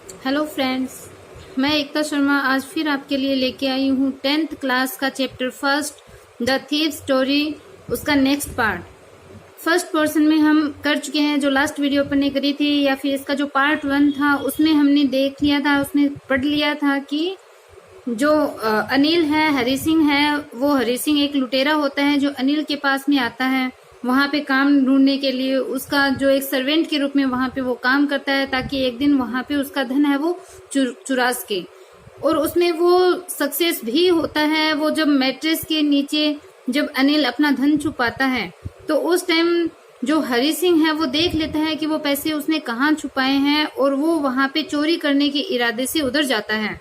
Hello friends, मैं एकता शर्मा आज फिर आपके लिए लेके आई हूँ 10th क्लास का chapter first the thief story, उसका नेक्स्ट पार्ट। फर्स्ट पोर्शन में हम कर चुके हैं, जो लास्ट वीडियो अपन ने करी थी, या फिर इसका जो पार्ट 1 था उसमें हमने देख लिया था, उसमें पढ़ लिया था कि जो अनिल है, हरी सिंह है, वो हरी सिंह एक लुटेरा होता है जो अनिल के पास में आता है वहां पे काम ढूंढने के लिए। उसका जो एक सर्वेंट के रूप में वहां पे वो काम करता है ताकि एक दिन वहां पे उसका धन है वो चुरा सके, और उसमें वो सक्सेस भी होता है। वो जब मैट्रेस के नीचे जब अनिल अपना धन छुपाता है तो उस टाइम जो हरी सिंह है वो देख लेता है कि वो पैसे उसने कहाँ छुपाए हैं, और वो वहां पे चोरी करने के इरादे से उधर जाता है।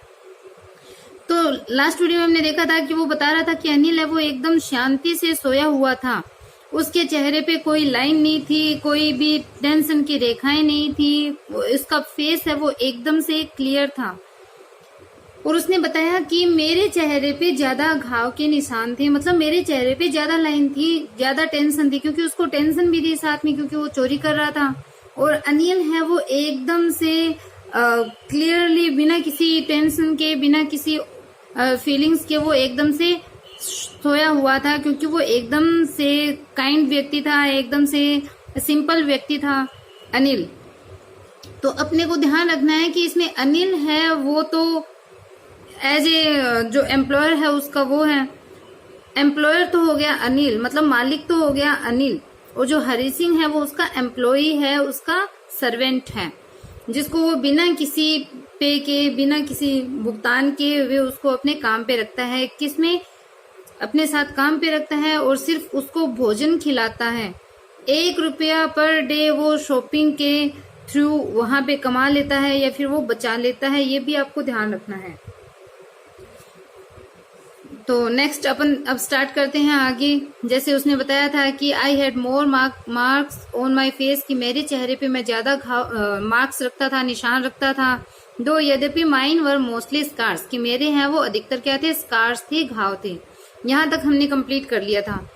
तो लास्ट वीडियो में हमने देखा था कि वो बता रहा था कि अनिल है वो एकदम शांति से सोया हुआ था, उसके चेहरे पे कोई लाइन नहीं थी, कोई भी टेंशन की रेखाएं नहीं थी, उसका फेस है वो एकदम से क्लियर था। और उसने बताया कि मेरे चेहरे पे ज्यादा घाव के निशान थे, मतलब मेरे चेहरे पे ज्यादा लाइन थी, ज्यादा टेंशन थी, क्योंकि उसको टेंशन भी थी साथ में, क्योंकि वो चोरी कर रहा था। और अनिल है वो एकदम से क्लियरली, बिना किसी टेंशन के, बिना किसी फीलिंग्स के, वो एकदम से सोया हुआ था, क्योंकि वो एकदम से काइंड व्यक्ति था, एकदम से सिंपल व्यक्ति था अनिल। तो अपने को ध्यान रखना है कि इसमें अनिल है वो तो एज ए जो एम्प्लॉयर है उसका वो है, एम्प्लॉयर तो हो गया अनिल, मतलब मालिक तो हो गया अनिल, और जो हरी सिंह है वो उसका एम्प्लॉई है, उसका सर्वेंट है, जिसको वो बिना किसी पे के, बिना किसी भुगतान के वे उसको अपने काम पे रखता है। किसमें? अपने साथ काम पे रखता है, और सिर्फ उसको भोजन खिलाता है। 1 रुपया पर डे वो शॉपिंग के थ्रू वहां पे कमा लेता है, या फिर वो बचा लेता है, ये भी आपको ध्यान रखना है। तो नेक्स्ट अपन अब स्टार्ट करते हैं आगे। जैसे उसने बताया था कि I had more marks on my face, कि मेरे चेहरे पे मैं ज्यादा मार्क्स रखता था, निशान रखता था। दो यद्यपि माइन वर मोस्टली स्कार्स, कि मेरे हैं वो अधिकतर क्या थे? स्कार्स थे, घाव थे। यहाँ तक हमने कंप्लीट कर लिया था।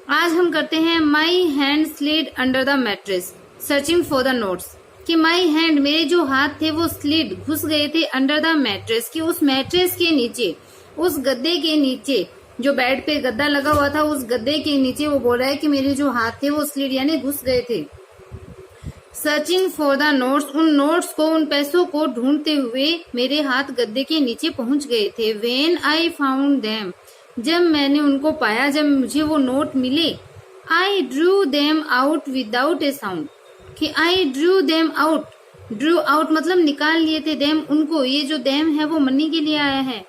आज हम करते हैं my hand slid under the mattress searching for the notes, कि माई हैंड, मेरे जो हाथ थे वो स्लिड, घुस गए थे, अंडर द मैट्रेस, कि उस मैट्रेस के नीचे, उस गद्दे के नीचे, जो बेड पे गद्दा लगा हुआ था उस गद्दे के नीचे। वो बोल रहा है कि मेरे जो हाथ थे वो स्लिड यानी घुस गए थे। सर्चिंग फॉर द नोट्स, उन नोट्स को, उन पैसों को ढूंढते हुए मेरे हाथ गद्दे के नीचे पहुंच गए थे। व्हेन आई फाउंड देम, जब मैंने उनको पाया, जब मुझे वो नोट मिले, I drew them out without a sound, कि I drew them out, drew out मतलब निकाल लिए थे, देम उनको, ये जो देम है वो मनी के लिए आया है,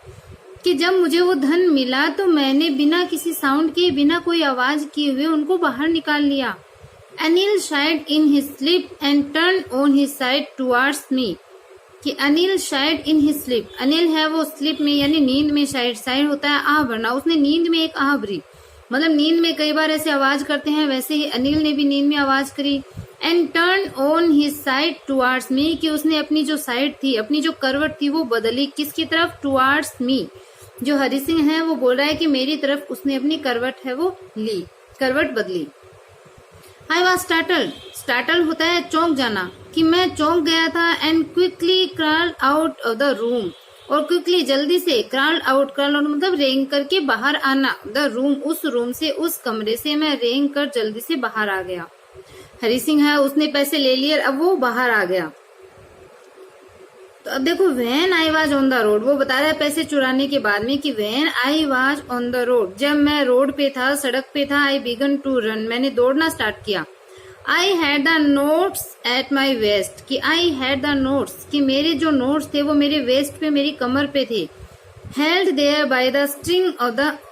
कि जब मुझे वो धन मिला तो मैंने बिना किसी साउंड के, बिना कोई आवाज किए हुए उनको बाहर निकाल लिया। Anil shied in his sleep and turn on his side towards me, कि अनिल शायद इन हिज स्लीप, अनिल है वो स्लीप में यानी नींद में, शायद होता है आह भरना, उसने नींद में एक आह भरी, मतलब नींद में कई बार ऐसे आवाज करते हैं, वैसे ही अनिल ने भी नींद में आवाज करी। And turn on his side towards me, कि उसने अपनी जो साइड थी, अपनी जो करवट थी वो बदली, किसकी तरफ? Towards me. जो हरी सिंह है वो बोल रहा है कि मेरी तरफ उसने अपनी करवट है वो ली, करवट बदली। आई वॉज स्टार्टल्ड, स्टार्टल होता है चौंक जाना, कि मैं चौंक गया था। And quickly crawled out of the room, और क्विकली जल्दी से, क्रॉल्ड आउट मतलब रेंग करके बाहर आना, द रूम उस रूम से, उस कमरे से मैं रेंग कर जल्दी से बाहर आ गया। हरी सिंह है उसने पैसे ले लिए, अब वो बाहर आ गया। तो अब देखो, when I was on the road, वो बता रहा है पैसे चुराने के बाद में कि when I was on the road, जब मैं रोड पे था, सड़क पे था, आई बिगन टू रन, मैंने दौड़ना स्टार्ट किया। I had the notes at my waste, कि आई हैड द नोट्स, कि मेरे जो नोट्स थे वो मेरे वेस्ट पे, मेरी कमर पे थे। Held there by the string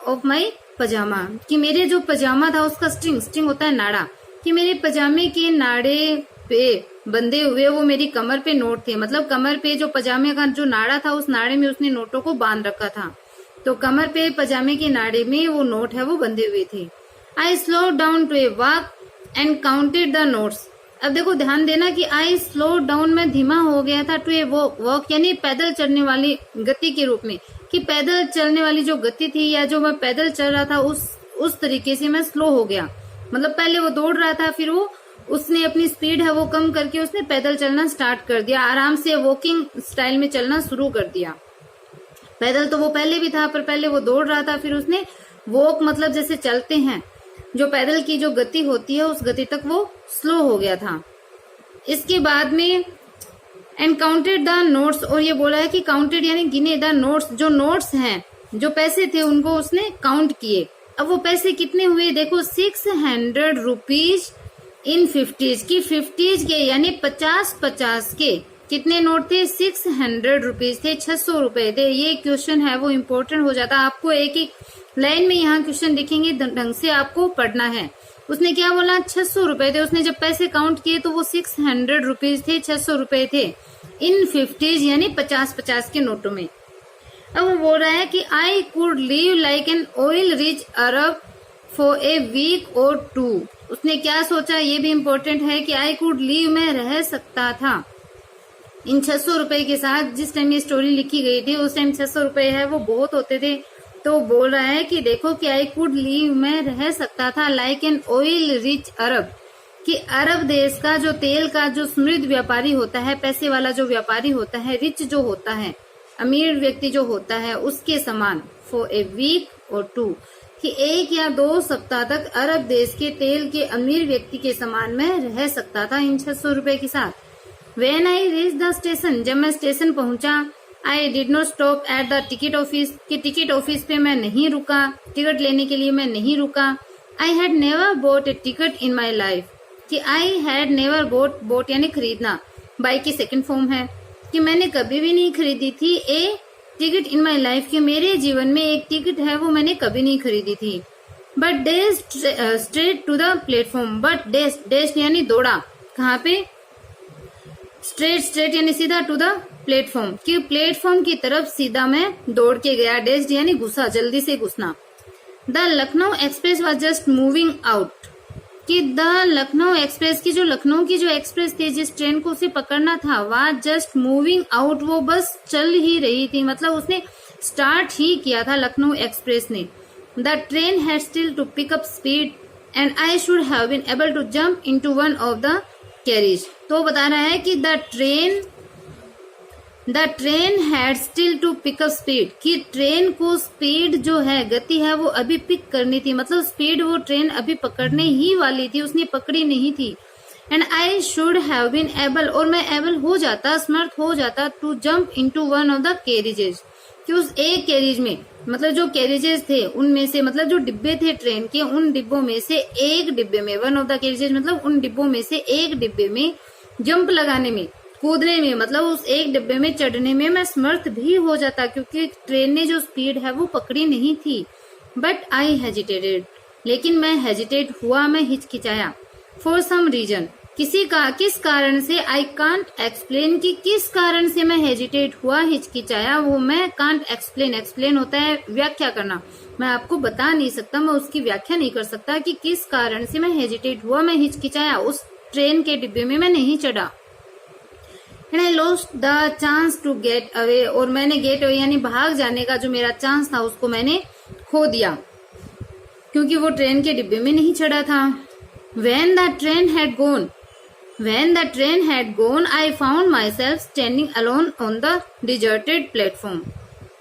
of my pyjama, कि मेरे जो पजामा था उसका स्ट्रिंग, स्ट्रिंग होता है नाड़ा, कि मेरे पजामे के नाड़े पे बंधे हुए वो मेरी कमर पे नोट थे, मतलब कमर पे जो पजामे का जो नाड़ा था उस नाड़े में उसने नोटों को बांध रखा था, तो कमर पे पजामे के नाड़े में वो नोट है वो बंधे हुए थे। I slow down to a walk and counted the notes, अब देखो ध्यान देना कि आई स्लो डाउन में धीमा हो गया था, टू ए वॉक यानी पैदल चलने वाली गति के रूप में, कि पैदल चलने वाली जो गति थी या जो मैं पैदल चल रहा था उस तरीके से मैं स्लो हो गया, मतलब पहले वो दौड़ रहा था, फिर वो उसने अपनी स्पीड है वो कम करके उसने पैदल चलना स्टार्ट कर दिया, आराम से वॉकिंग स्टाइल में चलना शुरू कर दिया। पैदल तो वो पहले भी था, पर पहले वो दौड़ रहा था, फिर उसने वॉक मतलब जैसे चलते हैं जो पैदल की जो गति होती है उस गति तक वो स्लो हो गया था। इसके बाद में एंड काउंटेड द नोट्स, और ये बोला है कि काउंटेड यानी गिने, द नोट्स जो नोट्स हैं जो पैसे थे उनको उसने काउंट किए। अब वो पैसे कितने हुए देखो, 600 रुपीज इन 50s की 50s के यानी 50 के कितने नोट थे, 600 रुपीज थे, 600 रुपए थे। ये क्वेश्चन है वो इम्पोर्टेंट हो जाता है, आपको एक एक लाइन में यहाँ क्वेश्चन दिखेंगे, ढंग से आपको पढ़ना है। उसने क्या बोला, 600 रुपए थे, उसने जब पैसे काउंट किए तो वो 600 रुपीज थे, 600 रुपए थे इन 50s यानी 50 के नोटों में। अब वो बोल रहा है कि I could live like an oil rich Arab for a week और 2। उसने क्या सोचा, ये भी इम्पोर्टेंट है कि आई कुड लिव में रह सकता था इन 600 रुपए के साथ। जिस टाइम ये स्टोरी लिखी गई थी उस टाइम 600 रुपए है वो बहुत होते थे, तो बोल रहा है कि देखो कि आई कुड लीव में रह सकता था लाइक एन ऑयल रिच अरब, कि अरब देश का जो तेल का जो समृद्ध व्यापारी होता है, पैसे वाला जो व्यापारी होता है, रिच जो होता है, अमीर व्यक्ति जो होता है, उसके समान। फॉर ए वीक और 2 कि 1 या 2 सप्ताह तक अरब देश के तेल के अमीर व्यक्ति के समान में रह सकता था इन 600 रुपए के साथ। When I reached the station, जब मैं स्टेशन पहुंचा, I did not stop at the ticket office, कि टिकट ऑफिस पे मैं नहीं रुका, टिकट लेने के लिए मैं नहीं रुका। I had never bought a ticket in my life, कि I had never bought यानी खरीदना, बाई की सेकंड फॉर्म है, कि मैंने कभी भी नहीं खरीदी थी ए टिकट इन माई लाइफ, कि मेरे जीवन में एक टिकट है वो मैंने कभी नहीं खरीदी थी। But dashed straight to the platform, but dashed यानी दौड़ा, कहाँ पे, स्ट्रेट यानी सीधा, टू द प्लेटफॉर्म कि प्लेटफॉर्म की तरफ सीधा मैं दौड़ के गया, डेस्ड यानी घुसा, जल्दी से घुसना। The Lucknow express was just moving out, कि द लखनऊ एक्सप्रेस की जो लखनऊ की जो एक्सप्रेस थी जिस ट्रेन को उसे पकड़ना था, वाज जस्ट मूविंग आउट, वो बस चल ही रही थी, मतलब उसने स्टार्ट ही किया था लखनऊ एक्सप्रेस ने। The train had still to pick up speed and I should have been able to jump into one of the carriage. तो बता रहा है कि the train had still to pick up speed, कि ट्रेन को speed जो है, गति है वो अभी पिक करनी थी, मतलब स्पीड वो ट्रेन अभी पकड़ने ही वाली थी, उसने पकड़ी नहीं थी। And I should have been able, और मैं एबल हो जाता, समर्थ हो जाता, to jump into one of the carriages, कि उस एक कैरिज में, मतलब जो कैरिजेज थे उनमें से, मतलब जो डिब्बे थे ट्रेन के, उन डिब्बों में से एक डिब्बे में, वन ऑफ द कैरिजेज मतलब उन डिब्बों में से एक डिब्बे में जंप लगाने में, कूदने में, मतलब उस एक डिब्बे में चढ़ने में मैं समर्थ भी हो जाता, क्योंकि ट्रेन ने जो स्पीड है वो पकड़ी नहीं थी। बट आई हेजिटेटेड, लेकिन मैं हेजिटेट हुआ, मैं हिचकिचाया। फॉर सम रीजन, किस कारण से, आई कांट एक्सप्लेन, कि किस कारण से मैं हेजिटेट हुआ, हिचकिचाया, वो मैं कांट एक्सप्लेन, एक्सप्लेन होता है व्याख्या करना, मैं आपको बता नहीं सकता, मैं उसकी व्याख्या नहीं कर सकता कि किस कारण से मैं हेजिटेट हुआ, मैं हिचकिचाया, उस ट्रेन के डिब्बे में मैं नहीं चढ़ा। And I lost the chance to get away, और मैंने गेट अवे यानी भाग जाने का जो मेरा चांस था उसको मैंने खो दिया, क्योंकि वो ट्रेन के डिब्बे में नहीं चढ़ा था। When the train had gone, I found myself standing alone on the deserted platform.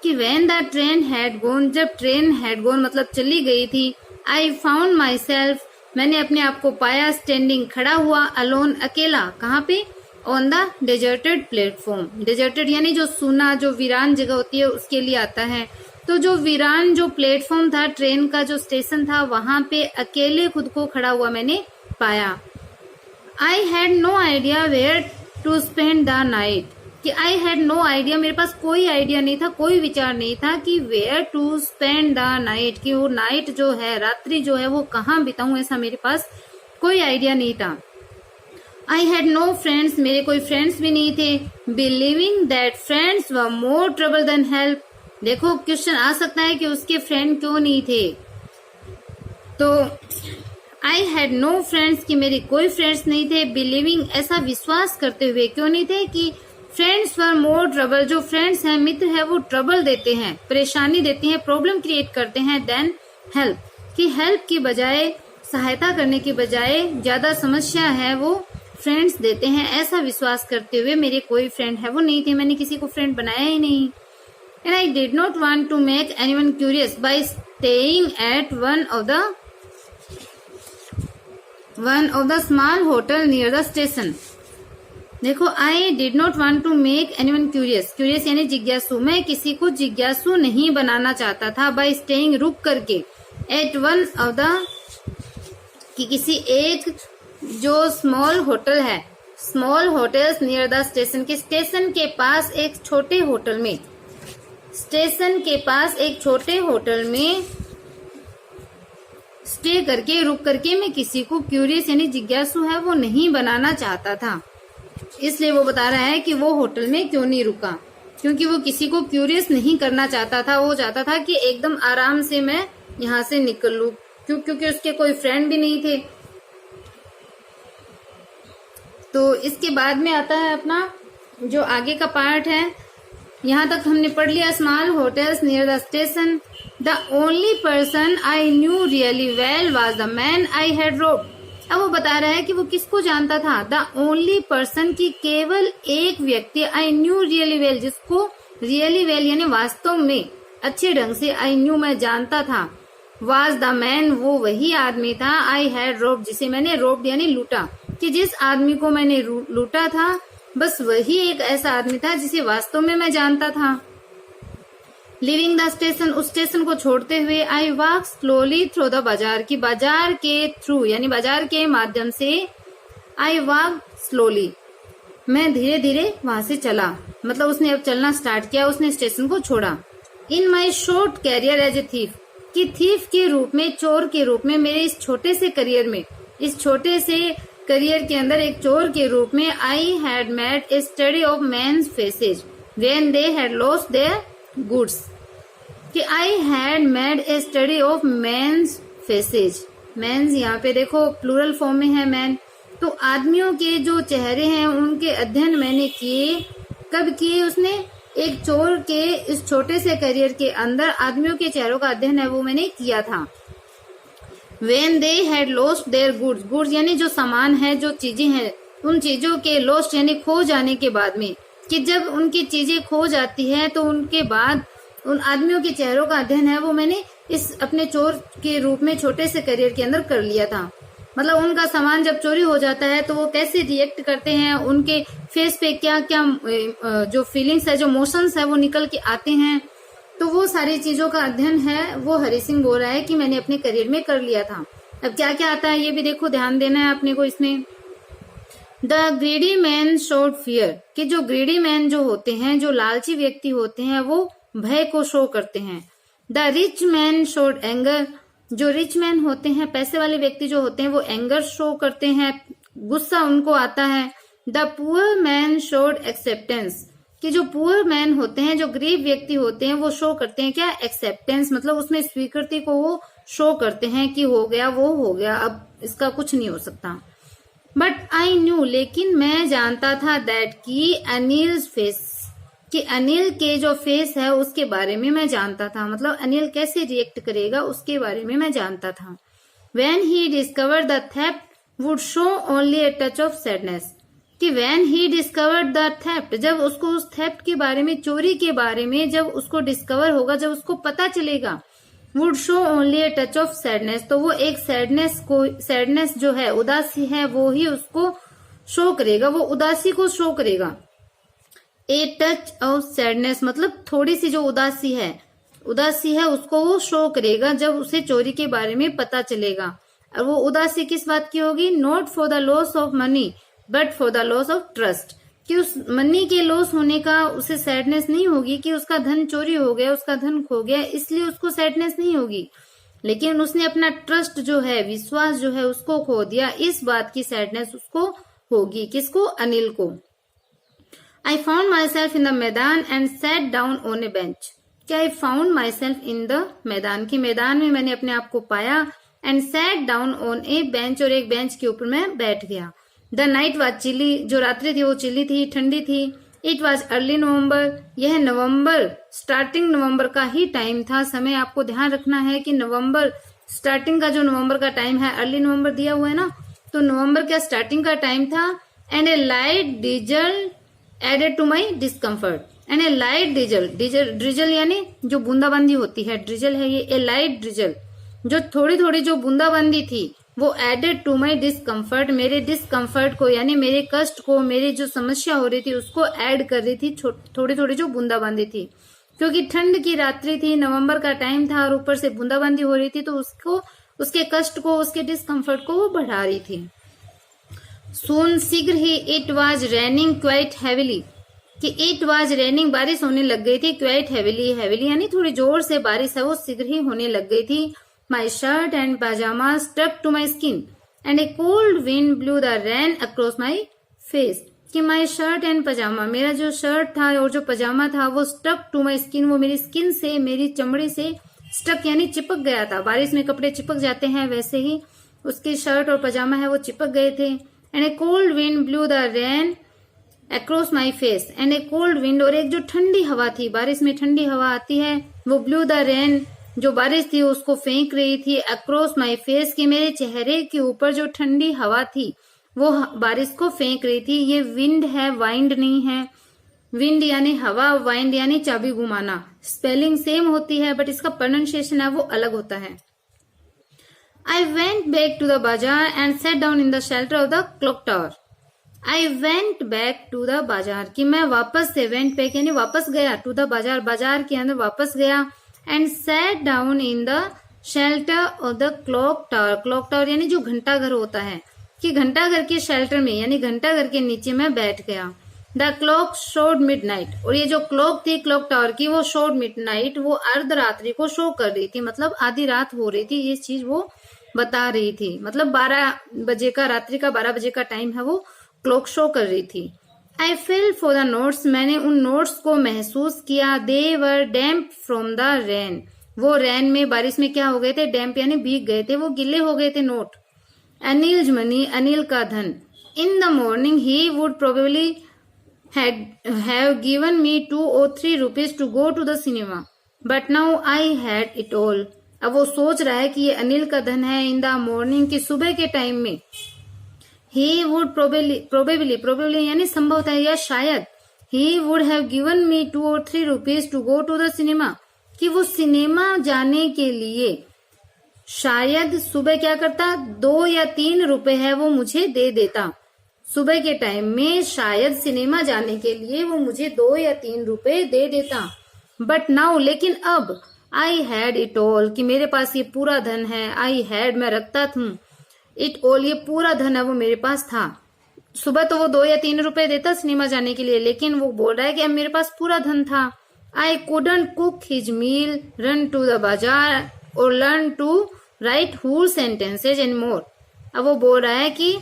कि when the train had gone, जब ट्रेन had gone मतलब चली गई थी, I found myself, मैंने अपने आप को पाया, standing खड़ा हुआ, alone अकेला, कहाँ पे, on the deserted platform। deserted यानी जो सुना, जो वीरान जगह होती है उसके लिए आता है, तो जो वीरान जो प्लेटफॉर्म था, ट्रेन का जो स्टेशन था, वहां पे अकेले खुद को खड़ा हुआ मैंने पाया। I had no idea where to spend the night, कि आई हैड नो आइडिया, मेरे पास कोई आइडिया नहीं था, कोई विचार नहीं था कि where to spend the night, कि वो नाइट जो है, रात्रि जो है वो कहाँ बिताऊं, ऐसा मेरे पास कोई आइडिया नहीं था। आई हैड नो फ्रेंड्स, मेरे कोई फ्रेंड्स भी नहीं थे। Believing that friends were more trouble than help, देखो क्वेश्चन आ सकता है कि उसके फ्रेंड क्यों नहीं थे, तो आई हैड नो फ्रेंड्स, कि मेरे कोई फ्रेंड्स नहीं थे। बिलीविंग ऐसा विश्वास करते हुए, क्यों नहीं थे, कि फ्रेंड्स फॉर मोर ट्रबल, जो फ्रेंड्स हैं, मित्र है, वो ट्रबल देते हैं, परेशानी देते हैं, प्रॉब्लम क्रिएट करते हैं, देन हेल्प, कि हेल्प की बजाय सहायता करने के बजाय ज्यादा समस्या है वो फ्रेंड्स देते हैं, ऐसा विश्वास करते हुए मेरे कोई फ्रेंड है वो नहीं थे, मैंने किसी को फ्रेंड बनाया ही नहीं। And I did not want to make anyone curious by staying at one of the small hotel near the station. देखो, I did not want to make anyone curious, curious यानी जिज्ञासु, मैं किसी को जिज्ञासु नहीं बनाना चाहता था। बाय स्टेइंग रुक करके, एट वन ऑफ द कि किसी एक जो स्मॉल होटल है, small hotels near the station के स्टेशन के पास एक छोटे होटल में, स्टेशन के पास एक छोटे होटल में स्टे करके रुक करके मैं किसी को क्यूरियस यानी जिज्ञासु है वो नहीं बनाना चाहता था। इसलिए वो बता रहा है कि वो होटल में क्यों नहीं रुका, क्योंकि वो किसी को क्यूरियस नहीं करना चाहता था। वो चाहता था कि एकदम आराम से मैं यहाँ से निकल लूं, क्योंकि उसके कोई फ्रेंड भी नहीं थे। तो इसके बाद में आता है अपना जो आगे का पार्ट है। यहाँ तक हमने पढ़ लिया small hotels near the station. The only person I knew really well was the man I had robed. अब वो बता रहा है कि वो किसको जानता था। द ओनली पर्सन की केवल एक व्यक्ति, आई न्यू रियली वेल, जिसको रियली वेल यानी वास्तव में अच्छे ढंग से आई न्यू मैं जानता था, वाज द मैन वो वही आदमी था, आई हैड रोब्ड जिसे मैंने रोब्ड यानी लूटा, कि जिस आदमी को मैंने लूटा था बस वही एक ऐसा आदमी था जिसे वास्तव में मैं जानता था। लिविंग द स्टेशन, उस स्टेशन को छोड़ते हुए, I walk slowly through the बाजार, की बाजार के थ्रू यानी बाजार के माध्यम से, आई वॉक स्लोली मैं धीरे धीरे वहां से चला, मतलब उसने अब चलना स्टार्ट किया, उसने स्टेशन को छोड़ा। In my short career as a thief, कि थीफ के रूप में, चोर के रूप में, मेरे इस छोटे से करियर में, इस छोटे से करियर के अंदर एक चोर के रूप में, I had made a study of man's faces when they had lost their goods, कि I had made a study of man's faces. Man's यहाँ पे देखो प्लूरल फॉर्म में है मैन, तो आदमियों के जो चेहरे हैं उनके अध्ययन मैंने किए। कब किए उसने? एक चोर के इस छोटे से करियर के अंदर आदमियों के चेहरों का अध्ययन है वो मैंने किया था। When they had lost their goods, goods यानी जो सामान है, जो चीजें हैं, उन चीजों के lost यानी खो जाने के बाद में, कि जब उनकी चीजें खो जाती है तो उनके बाद उन आदमियों के चेहरों का अध्ययन है वो मैंने इस अपने चोर के रूप में छोटे से करियर के अंदर कर लिया था। मतलब उनका सामान जब चोरी हो जाता है तो वो कैसे रिएक्ट करते हैं, उनके फेस पे क्या क्या जो फीलिंग्स है, जो मोशंस है वो निकल के आते हैं, तो वो सारी चीजों का अध्ययन है वो हरि सिंह बोल रहा है कि मैंने अपने करियर में कर लिया था। अब क्या क्या आता है ये भी देखो, ध्यान देना है अपने को इसमें। The greedy man showed fear, कि जो ग्रीडी मैन जो होते हैं, जो लालची व्यक्ति होते हैं, वो भय को शो करते हैं। The rich man showed anger, जो रिच मैन होते हैं, पैसे वाले व्यक्ति जो होते हैं, वो एंगर शो करते हैं, गुस्सा उनको आता है। The poor man showed acceptance, कि जो पुअर मैन होते हैं, जो गरीब व्यक्ति होते हैं, वो शो करते हैं क्या? एक्सेप्टेंस, मतलब उसमें स्वीकृति को वो शो करते हैं कि हो गया वो हो गया, अब इसका कुछ नहीं हो सकता। बट आई न्यू, लेकिन मैं जानता था, दैट की अनिल्स फेस, कि अनिल के जो फेस है उसके बारे में मैं जानता था, मतलब अनिल कैसे रिएक्ट करेगा उसके बारे में मैं जानता था। When he discovered the theft would show only a touch of sadness, कि when he discovered the theft, जब उसको उस थेफ्ट के बारे में, चोरी के बारे में जब उसको डिस्कवर होगा, जब उसको पता चलेगा, would show only a touch of sadness, तो वो एक सैडनेस जो है, उदासी है, वो ही उसको शो करेगा, वो उदासी को शो करेगा। ए टच ऑफ सैडनेस मतलब थोड़ी सी जो उदासी है उसको वो शो करेगा जब उसे चोरी के बारे में पता चलेगा। और वो उदासी किस बात की होगी? Not for the loss of money but for the loss of trust, कि उस मनी के लॉस होने का उसे सैडनेस नहीं होगी कि उसका धन चोरी हो गया, उसका धन खो गया, इसलिए उसको सैडनेस नहीं होगी, लेकिन उसने अपना ट्रस्ट जो है, विश्वास जो है, उसको खो दिया, इस बात की सैडनेस उसको होगी। किसको? अनिल को। I found myself in the मैदान and sat down on a bench, क्या I found myself in the मैदान, की मैदान में मैंने अपने आप को पाया, and sat down on a bench, और एक बेंच के ऊपर मैं बैठ गया। The night was chilly, जो रात्रि थी वो चिल्ली थी, ठंडी थी। It was early November, यह नवंबर, स्टार्टिंग नवंबर का ही टाइम था, समय आपको ध्यान रखना है कि नवंबर स्टार्टिंग का जो नवंबर का टाइम है, अर्ली नवंबर दिया हुआ है ना, तो नवंबर का स्टार्टिंग का टाइम था। And a light drizzle added to my discomfort. And a light drizzle यानी जो बूंदाबांदी होती है, ड्रिजल है ये, ए लाइट ड्रिजल जो थोड़ी थोड़ी जो बूंदाबांदी थी वो एडेड टू माई डिस्कम्फर्ट, मेरे डिस्कम्फर्ट को यानी मेरे कष्ट को, मेरी जो समस्या हो रही थी उसको ऐड कर रही थी थोड़ी थोड़ी जो बूंदाबांदी थी। क्योंकि ठंड की रात्रि थी, नवंबर का टाइम था और ऊपर से बूंदाबांदी हो रही थी, तो उसको, उसके कष्ट को, उसके डिस्कम्फर्ट को वो बढ़ा रही थी। सून शीघ्र ही it was raining quite heavily, कि इट वॉज रेनिंग बारिश होने लग गई थी, क्वाइट हैविली, हैविली यानी थोड़ी जोर से बारिश है वो शीघ्र ही होने लग गई थी। My shirt and pyjama stuck to my skin and a cold wind blew the rain across my face, कि माई शर्ट एंड पजामा, मेरा जो शर्ट था और जो पजामा था वो स्टक टू माई स्किन, वो मेरी स्किन से, मेरी चमड़ी से, स्टक यानी चिपक गया था। बारिश में कपड़े चिपक जाते हैं वैसे ही उसकी शर्ट और पजामा है वो चिपक गए थे। And a cold wind blew the rain across my face, and a cold wind, और एक जो ठंडी हवा थी, बारिश में ठंडी हवा आती है, वो ब्लू द रेन जो बारिश थी उसको फेंक रही थी अक्रॉस माई फेस, कि मेरे चेहरे के ऊपर जो ठंडी हवा थी वो बारिश को फेंक रही थी। ये विंड है, वाइंड नहीं है। विंड यानी हवा, वाइंड यानी चाबी घुमाना। स्पेलिंग सेम होती है बट इसका प्रोनाउंसिएशन है वो अलग होता है। I went back to the bazaar and set down in the shelter of the clock tower. I went back to the bazaar, कि मैं वापस से, वेंट बैक यानी वापस गया, टू द बाजार, बाजार के अंदर वापस गया। And sat down in the shelter of the clock tower, clock tower यानी जो घंटा घर होता है, कि घंटा घर के शेल्टर में यानी घंटा घर के नीचे मैं बैठ गया। द क्लॉक शोड मिडनाइट, और ये जो क्लॉक थी क्लॉक टावर की वो शोड मिडनाइट, वो अर्धरात्रि को शो कर रही थी, मतलब आधी रात हो रही थी, ये चीज वो बता रही थी। मतलब 12 बजे का, रात्रि का 12 बजे का टाइम है वो क्लॉक शो कर रही थी। I felt for the notes, मैंने उन नोट्स को महसूस किया। दे वर डैम्प फ्रॉम द रेन, वो रेन में, बारिश में क्या हो गए थे, डैम्प यानी भीग गए थे, वो गिले हो गए थे नोट। अनिल्स मनी, अनिल का धन। In the morning he would probably have given me 2 or 3 rupees to go to the cinema, but now I had it all. अब वो सोच रहा है कि ये अनिल का धन है। इन द मॉर्निंग, की सुबह के टाइम में, ही वुड प्रोबेबली यानी संभवतः या शायद, he would have given me 2 or 3 rupees to go to the cinema, कि वो सिनेमा जाने के लिए शायद सुबह क्या करता, 2 या 3 रुपए है वो मुझे दे देता। सुबह के टाइम में शायद सिनेमा जाने के लिए वो मुझे 2 या 3 रुपए दे देता। बट नाउ, लेकिन अब, आई हैड इट ऑल, कि मेरे पास ये पूरा धन है। आई हैड मैं रखता हूँ, इट ऑल ये पूरा धन है वो मेरे पास था। सुबह तो वो 2 या 3 रुपए देता सिनेमा जाने के लिए, लेकिन वो बोल रहा है कि अब मेरे पास पूरा धन था। I couldn't cook his meal, run to the bazaar और learn to write whole sentences and more. अब वो बोल रहा है कि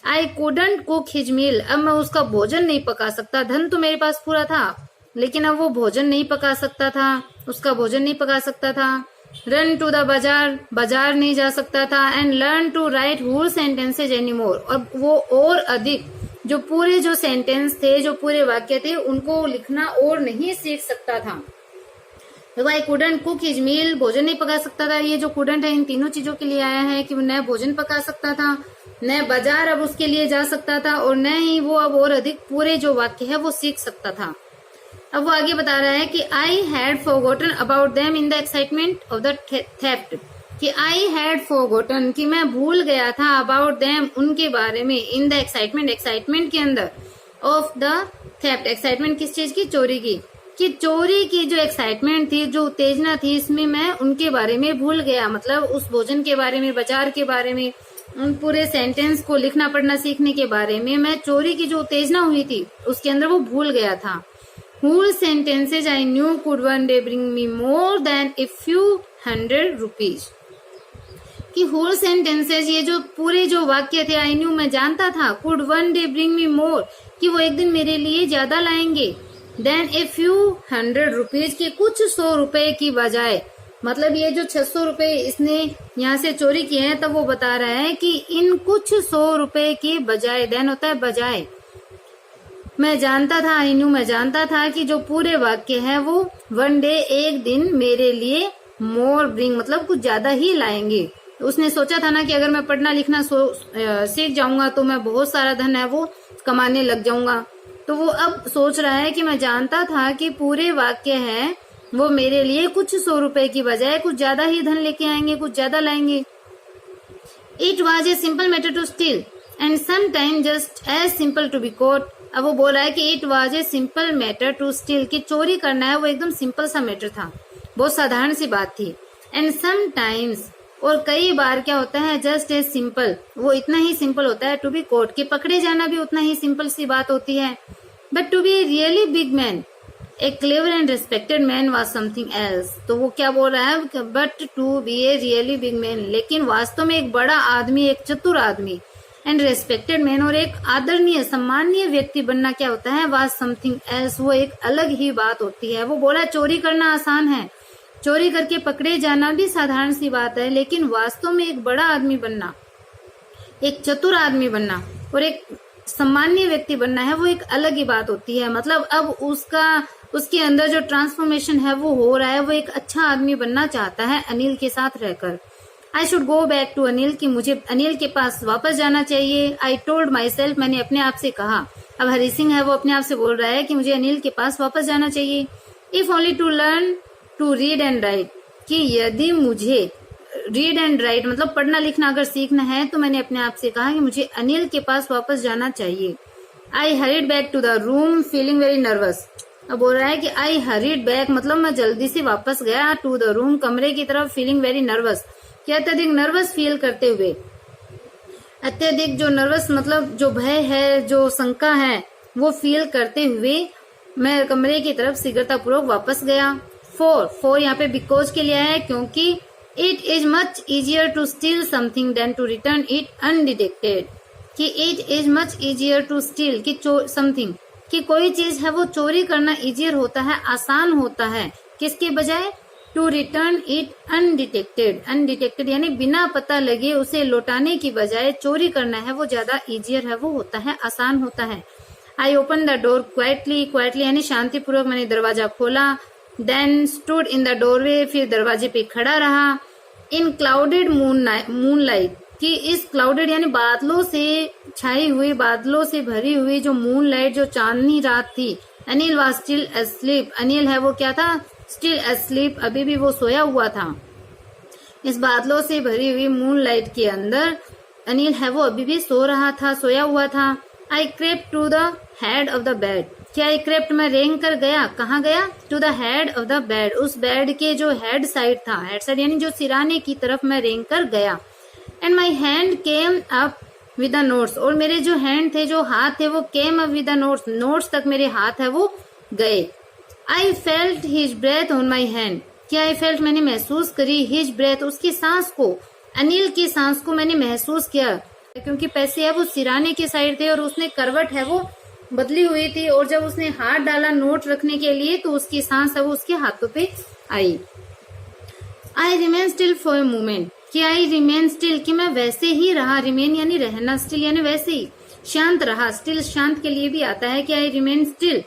I couldn't cook his meal, अब मैं उसका भोजन नहीं पका सकता। धन तो मेरे पास पूरा था लेकिन अब वो भोजन नहीं पका सकता था, उसका भोजन नहीं पका सकता था। रन टू द बाजार, बाजार नहीं जा सकता था। And learn to write whole sentences any more, अब वो और अधिक जो पूरे जो सेंटेंस थे, जो पूरे वाक्य थे, उनको लिखना और नहीं सीख सकता था। I couldn't cook his meal, भोजन नहीं पका सकता था। ये जो कुडंट है इन तीनों चीजों के लिए आया है कि न भोजन पका सकता था, न बाजार अब उसके लिए जा सकता था, और न ही वो अब और अधिक पूरे जो वाक्य है वो सीख सकता था। अब वो आगे बता रहा है कि I had forgotten about them in the excitement of the theft, कि आई हैड फॉरगॉटन, कि मैं भूल गया था, अबाउट देम उनके बारे में, इन द एक्साइटमेंट, एक्साइटमेंट के अंदर, ऑफ द थेफ्ट, एक्साइटमेंट किस चीज की, चोरी की, कि चोरी की जो एक्साइटमेंट थी, जो उत्तेजना थी, इसमें मैं उनके बारे में भूल गया। मतलब उस भोजन के बारे में, बाजार के बारे में, उन पूरे सेंटेंस को लिखना पढ़ना सीखने के बारे में, मैं चोरी की जो उत्तेजना हुई थी उसके अंदर वो भूल गया था। Whole sentences I knew could one day bring me more than a few hundred rupees, कि whole sentences, ये जो पूरे जो वाक्य थे, I knew मैं जानता था, could one day bring me more, कि वो एक दिन मेरे लिए ज्यादा लाएंगे, than a few hundred rupees, के कुछ 100 रुपए की बजाय। मतलब ये जो 600 रुपए इसने यहाँ से चोरी किए हैं, तब वो बता रहा है कि इन कुछ 100 रुपए के बजाय, देन होता है बजाय, मैं जानता था, मैं जानता था कि जो पूरे वाक्य है वो वन डे एक दिन मेरे लिए मोर ब्रिंग मतलब कुछ ज्यादा ही लाएंगे। उसने सोचा था ना कि अगर मैं पढ़ना लिखना सीख जाऊंगा तो मैं बहुत सारा धन है वो कमाने लग जाऊंगा। तो वो अब सोच रहा है कि मैं जानता था कि पूरे वाक्य है वो मेरे लिए कुछ 100 रुपए की बजाय कुछ ज्यादा ही धन लेके आएंगे, कुछ ज्यादा लाएंगे। It was a simple matter to steal and some time just as simple to be caught. अब वो बोल रहा है कि it was a simple matter to steal, कि चोरी करना है वो एकदम सिंपल सा मैटर था, बहुत साधारण सी बात थी। एंड सम टाइम्स, और कई बार क्या होता है, जस्ट एज सिंपल, वो इतना ही सिंपल होता है टू बी कॉट, कि पकड़े जाना भी उतना ही सिंपल सी बात होती है। But to be a really big man, a clever and respected man was something else. तो वो क्या बोल रहा है, but to be a really big man, लेकिन वास्तव में एक बड़ा आदमी, एक चतुर आदमी, एंड रेस्पेक्टेड मैन, और एक आदरणीय सम्माननीय व्यक्ति बनना क्या होता है, वाज समथिंग एल्स, वो एक अलग ही बात होती है। वो बोला चोरी करना आसान है, चोरी करके पकड़े जाना भी साधारण सी बात है, लेकिन वास्तव में एक बड़ा आदमी बनना, एक चतुर आदमी बनना और एक सम्माननीय व्यक्ति बनना है, वो एक अलग ही बात होती है। मतलब अब उसके अंदर जो ट्रांसफॉर्मेशन है वो हो रहा है, वो एक अच्छा आदमी बनना चाहता है अनिल के साथ रहकर। I should go back to Anil, कि मुझे अनिल के पास वापस जाना चाहिए। आई टोल्ड माई सेल्फ, मैंने अपने आप से कहा। अब हरी सिंह है वो अपने आप से बोल रहा है कि मुझे अनिल के पास वापस जाना चाहिए। If only to learn to read and write, कि यदि मुझे रीड एंड राइट मतलब पढ़ना लिखना अगर सीखना है, तो मैंने अपने आप से कहा कि मुझे अनिल के पास वापस जाना चाहिए। I hurried back to the room feeling very nervous. अब बोल रहा है कि आई हरीड बैक मतलब मैं जल्दी से वापस गया, टू द रूम कमरे की तरफ, फीलिंग वेरी नर्वस कि अत्यधिक नर्वस फील करते हुए। अत्यधिक जो नर्वस मतलब जो भय है, जो शंका है, वो फील करते हुए मैं कमरे की तरफ शीघ्रतापूर्वक वापस गया। फोर यहाँ पे बिकॉज के लिए है, क्योंकि it is much easier to steal something than to return it undetected, कि it is much easier to steal कि समथिंग, कि कोई चीज है वो चोरी करना इजियर होता है, आसान होता है, किसके बजाय, to return it undetected. Undetected यानी बिना पता लगे उसे लौटाने की बजाय चोरी करना है वो ज्यादा इजियर है, वो होता है, आसान होता है। I open the door quietly, quietly यानी शांतिपूर्वक मैंने दरवाजा खोला। Then stood in the doorway, फिर दरवाजे पे खड़ा रहा। इन क्लाउडेड मूनलाइट, कि इस क्लाउडेड यानी बादलों से छाई हुई, बादलों से भरी हुई जो मूनलाइट, जो चांदनी रात थी। Anil was still asleep, Anil है वो क्या था, स्टिल अस्लीप, अभी भी वो सोया हुआ था। इस बादलों से भरी हुई मूनलाइट के अंदर अनिल है वो अभी भी सो रहा था, सोया हुआ था। I crept to the head of the bed, क्या आई क्रेप्ट मैं रेंग कर गया, कहाँ गया, to the head of the bed, उस बेड के जो हेड साइड था, हेड साइड यानी जो सिराने की तरफ मैं रेंग कर गया। And my hand came up with the notes, और मेरे जो हैंड थे, जो हाथ थे, वो came up with the notes, notes तक मेरे हाथ है वो गए। I felt his breath on my hand, क्या आई फेल्ट मैंने महसूस करी, हिज ब्रेथ उसकी सांस को, अनिल की सांस को मैंने महसूस किया, क्योंकि पैसे है वो सिराने के साइड थे और उसने करवट है वो बदली हुई थी, और जब उसने हाथ डाला नोट रखने के लिए तो उसकी सांस है वो उसके हाथों पे आई। I remain still for a moment, कि आई रिमेन स्टिल कि मैं वैसे ही रहा, रिमेन यानी रहना, स्टिल यानी वैसे ही, शांत रहा, स्टिल शांत के लिए भी आता है कि I remain still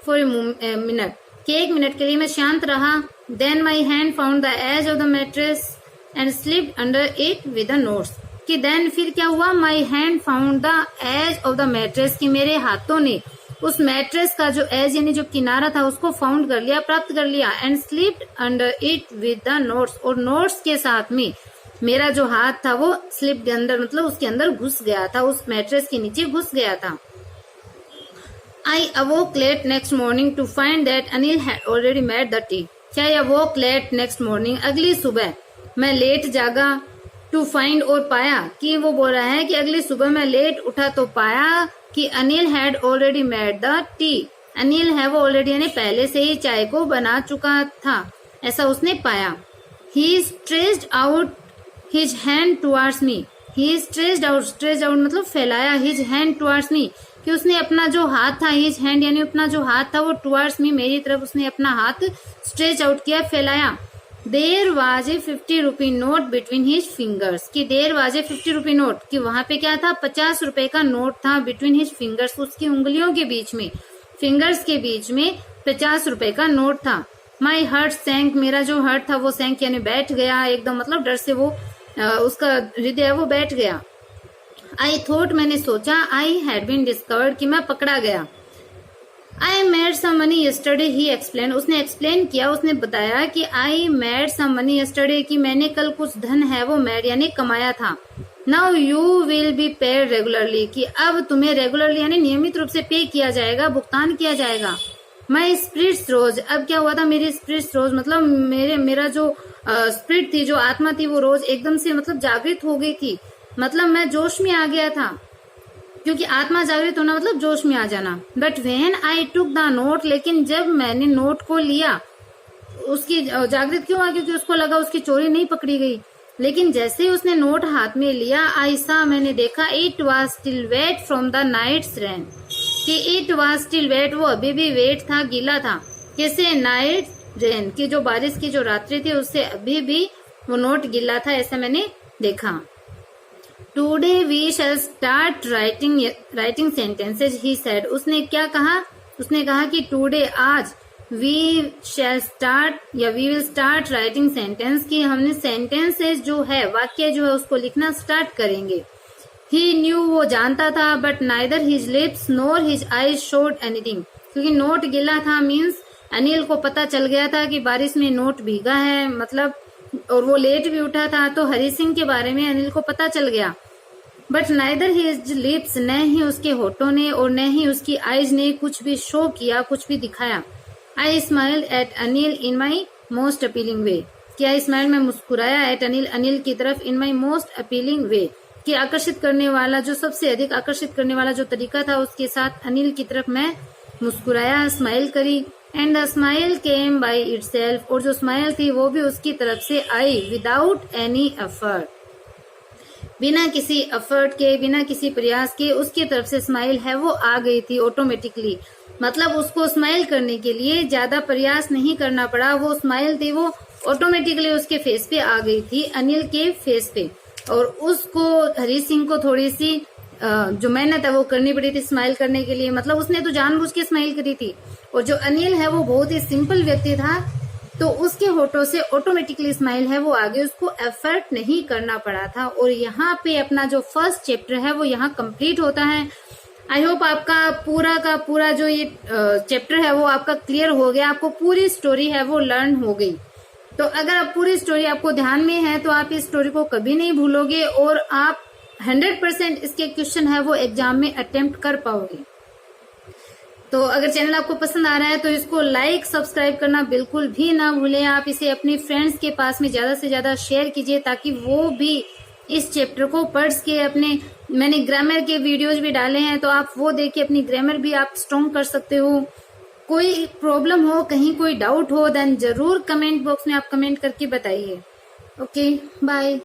for a minute, कि 1 मिनट के लिए मैं शांत रहा। Then my hand found the edge of the mattress and slipped under it with the notes, कि देन फिर क्या हुआ, my hand found the edge of the mattress, कि मेरे हाथों ने उस मैट्रेस का जो एज यानी जो किनारा था उसको फाउंड कर लिया, प्राप्त कर लिया। And slipped under it with the notes, और नोट्स के साथ में मेरा जो हाथ था वो स्लिप के अंदर मतलब उसके अंदर घुस गया था, उस मैट्रेस के नीचे घुस गया था। I awoke late next morning to find that Anil had already made the tea, क्या I awoke late next morning, अगली सुबह मैं लेट जागा, टू फाइंड और पाया, कि वो बोल रहा है कि अगली सुबह मैं लेट उठा तो पाया कि Anil had already made the T, Anil है वो ऑलरेडी यानी पहले से ही चाय को बना चुका था, ऐसा उसने पाया। He stretched out his hand towards me, he stretched out मतलब फैलाया, हिज हैंड टुवर्ड्स मी, कि उसने अपना जो हाथ था, हिज हैंड यानी अपना जो हाथ था वो टुवर्ड्स मी मेरी तरफ उसने अपना हाथ स्ट्रेच आउट किया, फैलाया। There was a 50 rupee note between his fingers, कि there was a 50 rupee note, कि वहां पे क्या था, 50 रुपए का नोट था, बिटवीन हिज फिंगर्स उसकी उंगलियों के बीच में, फिंगर्स के बीच में 50 रुपए का नोट था। माई हार्ट सैंक, मेरा जो हार्ट था वो सैंक यानी बैठ गया एकदम, मतलब डर से वो उसका हृदय वो बैठ गया। आई थॉट, मैंने सोचा, आई हैड बीन डिस्कवर्ड, कि मैं पकड़ा गया। I made some money yesterday, he explain, उसने एक्सप्लेन किया, उसने बताया कि I made some money yesterday, कि मैंने कल कुछ धन है वो मेड यानी कमाया था। Now you will be paid regularly, कि अब तुम्हें रेगुलरली यानी नियमित रूप से पे किया जाएगा, भुगतान किया जाएगा। माई स्पिरिट्स रोज, अब क्या हुआ था, मेरी स्पिरिट्स रोज मतलब मेरा जो स्पिरिट थी, जो आत्मा थी, वो रोज एकदम से मतलब जागृत हो गई थी, मतलब मैं जोश में आ गया था, क्योंकि आत्मा जागृत होना मतलब जोश में आ जाना। But when I took the note, लेकिन जब मैंने नोट को लिया, उसकी जागृत क्यों हुआ, क्योंकि उसको लगा उसकी चोरी नहीं पकड़ी गई। लेकिन जैसे ही उसने नोट हाथ में लिया, आयसा, मैंने देखा, it was still wet from the night's rain, कि इट वॉज स्टिल वेट, वो अभी भी वेट था, गीला था। कैसे, नाइट रेन की जो बारिश की जो रात्रि थी उससे अभी भी वो नोट गीला था, ऐसा मैंने देखा। Today we shall start writing sentences, he said, उसने क्या कहा, उसने कहा कि टूडे, आज, वी शैल स्टार्ट या we will start writing sentence, की हमने सेंटेंसेज जो है, वाक्य जो है उसको लिखना स्टार्ट करेंगे। ही न्यू, वो जानता था, but neither his lips NOR his eyes showed anything, क्योंकि नोट गिला था मीन्स अनिल को पता चल गया था कि बारिश में नोट भीगा है, मतलब, और वो लेट भी उठा था, तो हरि सिंह के बारे में अनिल को पता चल गया। बट नाइदर हिज लिप्स, न ही उसके होठों ने और न ही उसकी आईज ने कुछ भी शो किया, कुछ भी दिखाया। I smile at Anil in my most appealing way, क्या स्माइल, में मुस्कुराया, एट अनिल, अनिल की तरफ, इन माई मोस्ट अपीलिंग वे, कि आकर्षित करने वाला, जो सबसे अधिक आकर्षित करने वाला जो तरीका था उसके साथ अनिल की तरफ मैं मुस्कुराया, स्माइल करी। And the smile came by itself, और जो स्माइल थी वो भी उसकी तरफ से आई, विदाउट एनी एफर्ट, बिना किसी एफर्ट के, बिना किसी प्रयास के उसकी तरफ से स्माइल है वो आ गई थी ऑटोमेटिकली, मतलब उसको स्माइल करने के लिए ज्यादा प्रयास नहीं करना पड़ा, वो स्माइल थी वो ऑटोमेटिकली उसके फेस पे आ गई थी, अनिल के फेस पे। और उसको, हरि सिंह को थोड़ी सी जो मेहनत है वो करनी पड़ी थी स्माइल करने के लिए, मतलब उसने तो जानबूझ के स्माइल करी थी। और जो अनिल है वो बहुत ही सिंपल व्यक्ति था, तो उसके होठों से ऑटोमेटिकली स्माइल है वो आगे, उसको एफर्ट नहीं करना पड़ा था। और यहाँ पे अपना जो फर्स्ट चैप्टर है वो यहाँ कंप्लीट होता है। आई होप आपका पूरा का पूरा जो ये चैप्टर है वो आपका क्लियर हो गया, आपको पूरी स्टोरी है वो लर्न हो गई। तो अगर आप पूरी स्टोरी आपको ध्यान में है तो आप इस स्टोरी को कभी नहीं भूलोगे और आप 100% इसके क्वेश्चन है वो एग्जाम में अटेम्प्ट कर पाओगे। तो अगर चैनल आपको पसंद आ रहा है तो इसको लाइक सब्सक्राइब करना बिल्कुल भी ना भूलें। आप इसे अपने फ्रेंड्स के पास में ज्यादा से ज्यादा शेयर कीजिए ताकि वो भी इस चैप्टर को पढ़ के अपने, मैंने ग्रामर के वीडियोज भी डाले हैं तो आप वो देख के अपनी ग्रामर भी आप स्ट्रॉन्ग कर सकते हो। कोई प्रॉब्लम हो, कहीं कोई डाउट हो, देन जरूर कमेंट बॉक्स में आप कमेंट करके बताइए। Okay, bye.